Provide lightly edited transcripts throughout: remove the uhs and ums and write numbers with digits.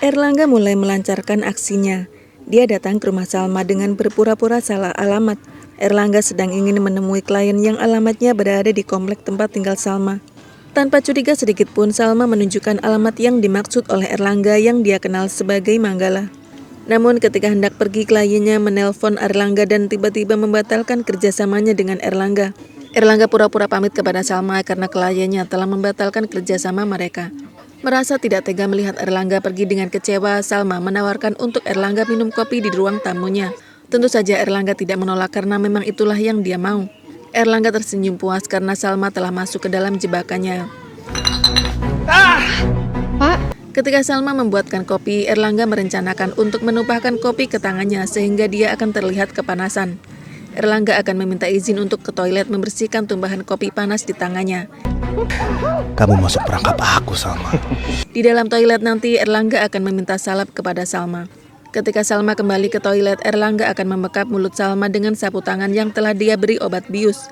Erlangga mulai melancarkan aksinya. Dia datang ke rumah Salma dengan berpura-pura salah alamat. Erlangga sedang ingin menemui klien yang alamatnya berada di komplek tempat tinggal Salma. Tanpa curiga sedikit pun, Salma menunjukkan alamat yang dimaksud oleh Erlangga yang dia kenal sebagai Manggala. Namun ketika hendak pergi, kliennya menelpon Erlangga dan tiba-tiba membatalkan kerjasamanya dengan Erlangga. Erlangga pura-pura pamit kepada Salma karena kliennya telah membatalkan kerjasama mereka. Merasa tidak tega melihat Erlangga pergi dengan kecewa, Salma menawarkan untuk Erlangga minum kopi di ruang tamunya. Tentu saja Erlangga tidak menolak karena memang itulah yang dia mau. Erlangga tersenyum puas karena Salma telah masuk ke dalam jebakannya. Pak, Ketika Salma membuatkan kopi, Erlangga merencanakan untuk menumpahkan kopi ke tangannya sehingga dia akan terlihat kepanasan. Erlangga akan meminta izin untuk ke toilet membersihkan tumbahan kopi panas di tangannya. Kamu masuk perangkap aku, Salma. Di dalam toilet nanti, Erlangga akan meminta salep kepada Salma. Ketika Salma kembali ke toilet, Erlangga akan membekap mulut Salma dengan sapu tangan yang telah dia beri obat bius.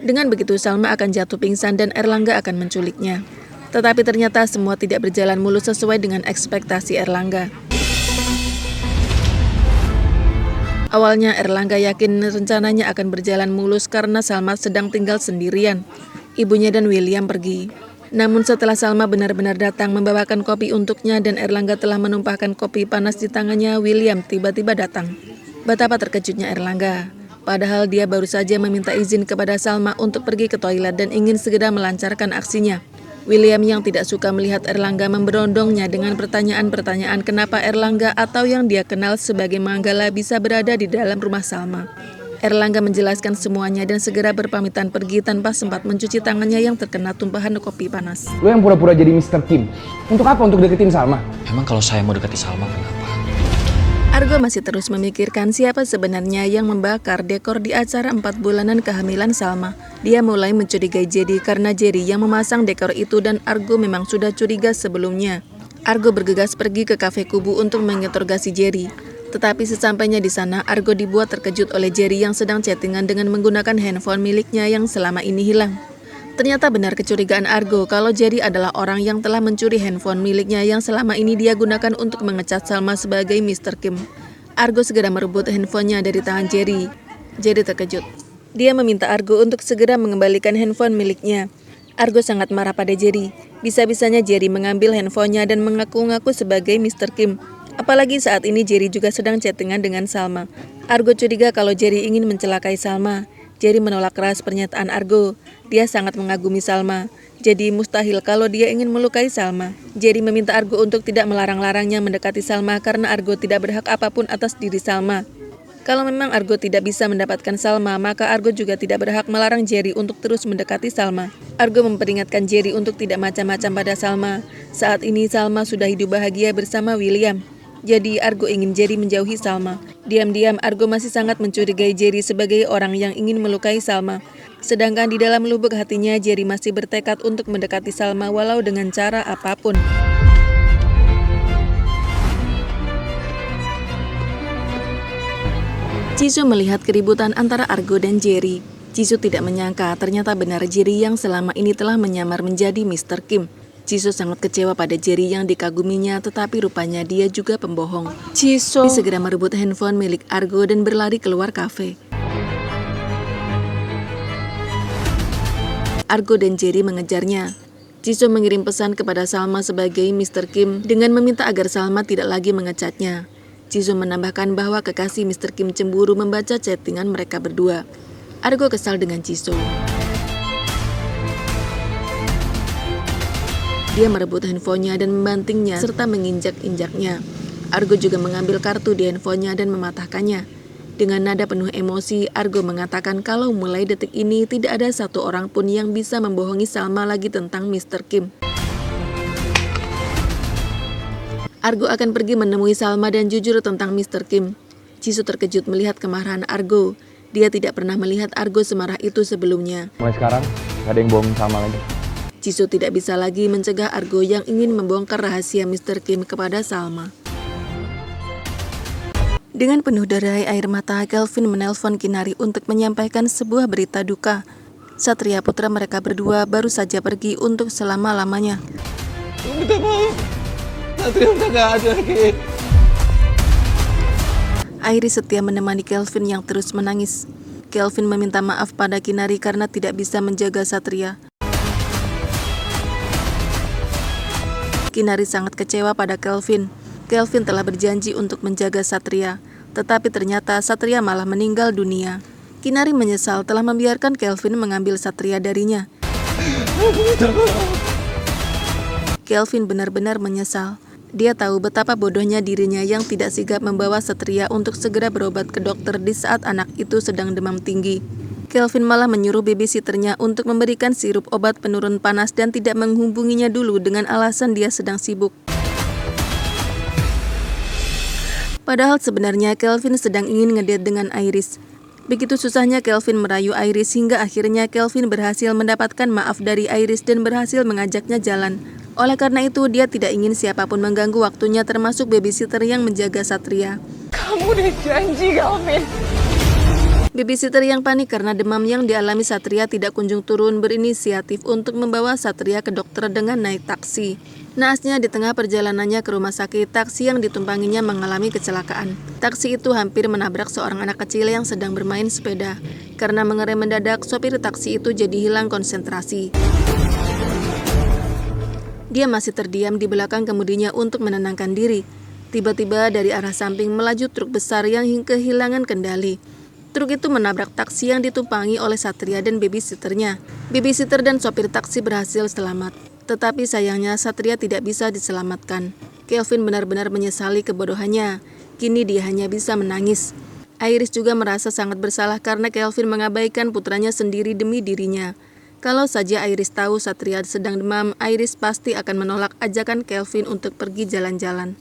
Dengan begitu, Salma akan jatuh pingsan dan Erlangga akan menculiknya. Tetapi ternyata semua tidak berjalan mulus sesuai dengan ekspektasi Erlangga. Awalnya Erlangga yakin rencananya akan berjalan mulus karena Salma sedang tinggal sendirian. Ibunya dan William pergi. Namun setelah Salma benar-benar datang membawakan kopi untuknya dan Erlangga telah menumpahkan kopi panas di tangannya, William tiba-tiba datang. Betapa terkejutnya Erlangga. Padahal dia baru saja meminta izin kepada Salma untuk pergi ke toilet dan ingin segera melancarkan aksinya. William yang tidak suka melihat Erlangga memberondongnya dengan pertanyaan-pertanyaan kenapa Erlangga atau yang dia kenal sebagai Manggala bisa berada di dalam rumah Salma. Erlangga menjelaskan semuanya dan segera berpamitan pergi tanpa sempat mencuci tangannya yang terkena tumpahan kopi panas. Lo yang pura-pura jadi Mr. Kim. Untuk apa? Untuk deketin Salma? Emang kalau saya mau dekati Salma kenapa? Argo masih terus memikirkan siapa sebenarnya yang membakar dekor di acara 4 bulanan kehamilan Salma. Dia mulai mencurigai Jerry karena Jerry yang memasang dekor itu dan Argo memang sudah curiga sebelumnya. Argo bergegas pergi ke kafe Kubu untuk menginterogasi Jerry. Tetapi sesampainya di sana, Argo dibuat terkejut oleh Jerry yang sedang chattingan dengan menggunakan handphone miliknya yang selama ini hilang. Ternyata benar kecurigaan Argo kalau Jerry adalah orang yang telah mencuri handphone miliknya yang selama ini dia gunakan untuk mengecat Salma sebagai Mr. Kim. Argo segera merebut handphonenya dari tangan Jerry. Jerry terkejut. Dia meminta Argo untuk segera mengembalikan handphone miliknya. Argo sangat marah pada Jerry. Bisa-bisanya Jerry mengambil handphonenya dan mengaku-ngaku sebagai Mr. Kim. Apalagi saat ini Jerry juga sedang chattingan dengan Salma. Argo curiga kalau Jerry ingin mencelakai Salma. Jerry menolak keras pernyataan Argo. Dia sangat mengagumi Salma. Jadi mustahil kalau dia ingin melukai Salma. Jerry meminta Argo untuk tidak melarang-larangnya mendekati Salma karena Argo tidak berhak apapun atas diri Salma. Kalau memang Argo tidak bisa mendapatkan Salma, maka Argo juga tidak berhak melarang Jerry untuk terus mendekati Salma. Argo memperingatkan Jerry untuk tidak macam-macam pada Salma. Saat ini Salma sudah hidup bahagia bersama William. Jadi Argo ingin Jerry menjauhi Salma. Diam-diam Argo masih sangat mencurigai Jerry sebagai orang yang ingin melukai Salma. Sedangkan di dalam lubuk hatinya Jerry masih bertekad untuk mendekati Salma walau dengan cara apapun. Jisoo melihat keributan antara Argo dan Jerry. Jisoo tidak menyangka ternyata benar Jerry yang selama ini telah menyamar menjadi Mr. Kim. Jisoo sangat kecewa pada Jerry yang dikaguminya, tetapi rupanya dia juga pembohong. Jisoo segera merebut handphone milik Argo dan berlari keluar kafe. Argo dan Jerry mengejarnya. Jisoo mengirim pesan kepada Salma sebagai Mr. Kim dengan meminta agar Salma tidak lagi mengecatnya. Jisoo menambahkan bahwa kekasih Mr. Kim cemburu membaca chattingan mereka berdua. Argo kesal dengan Jisoo. Dia merebut handphonenya dan membantingnya serta menginjak-injaknya. Argo juga mengambil kartu di handphonenya dan mematahkannya. Dengan nada penuh emosi, Argo mengatakan kalau mulai detik ini tidak ada satu orang pun yang bisa membohongi Salma lagi tentang Mr. Kim. Argo akan pergi menemui Salma dan jujur tentang Mr. Kim. Jisoo terkejut melihat kemarahan Argo. Dia tidak pernah melihat Argo semarah itu sebelumnya. Mulai sekarang, gak ada yang bohong Salma lagi. Jisoo tidak bisa lagi mencegah Argo yang ingin membongkar rahasia Mr. Kim kepada Salma. Dengan penuh derai air mata, Kelvin menelpon Kinari untuk menyampaikan sebuah berita duka. Satria putra mereka berdua baru saja pergi untuk selama-lamanya. Minta maaf. Satria udah gak ada lagi. Iris setia menemani Kelvin yang terus menangis. Kelvin meminta maaf pada Kinari karena tidak bisa menjaga Satria. Kinari sangat kecewa pada Kelvin. Kelvin telah berjanji untuk menjaga Satria, tetapi ternyata Satria malah meninggal dunia. Kinari menyesal telah membiarkan Kelvin mengambil Satria darinya. Kelvin benar-benar menyesal. Dia tahu betapa bodohnya dirinya yang tidak sigap membawa Satria untuk segera berobat ke dokter di saat anak itu sedang demam tinggi. Kelvin malah menyuruh babysitternya untuk memberikan sirup obat penurun panas dan tidak menghubunginya dulu dengan alasan dia sedang sibuk. Padahal sebenarnya Kelvin sedang ingin ngedate dengan Iris. Begitu susahnya Kelvin merayu Iris hingga akhirnya Kelvin berhasil mendapatkan maaf dari Iris dan berhasil mengajaknya jalan. Oleh karena itu, dia tidak ingin siapapun mengganggu waktunya termasuk babysitter yang menjaga Satria. Kamu udah janji, Kelvin. Babysitter yang panik karena demam yang dialami Satria tidak kunjung turun berinisiatif untuk membawa Satria ke dokter dengan naik taksi. Naasnya di tengah perjalanannya ke rumah sakit, taksi yang ditumpanginya mengalami kecelakaan. Taksi itu hampir menabrak seorang anak kecil yang sedang bermain sepeda. Karena mengerem mendadak, sopir taksi itu jadi hilang konsentrasi. Dia masih terdiam di belakang kemudinya untuk menenangkan diri. Tiba-tiba dari arah samping melaju truk besar yang kehilangan kendali. Truk itu menabrak taksi yang ditumpangi oleh Satria dan babysitternya. Babysitter dan sopir taksi berhasil selamat. Tetapi sayangnya Satria tidak bisa diselamatkan. Kelvin benar-benar menyesali kebodohannya. Kini dia hanya bisa menangis. Iris juga merasa sangat bersalah karena Kelvin mengabaikan putranya sendiri demi dirinya. Kalau saja Iris tahu Satria sedang demam, Iris pasti akan menolak ajakan Kelvin untuk pergi jalan-jalan.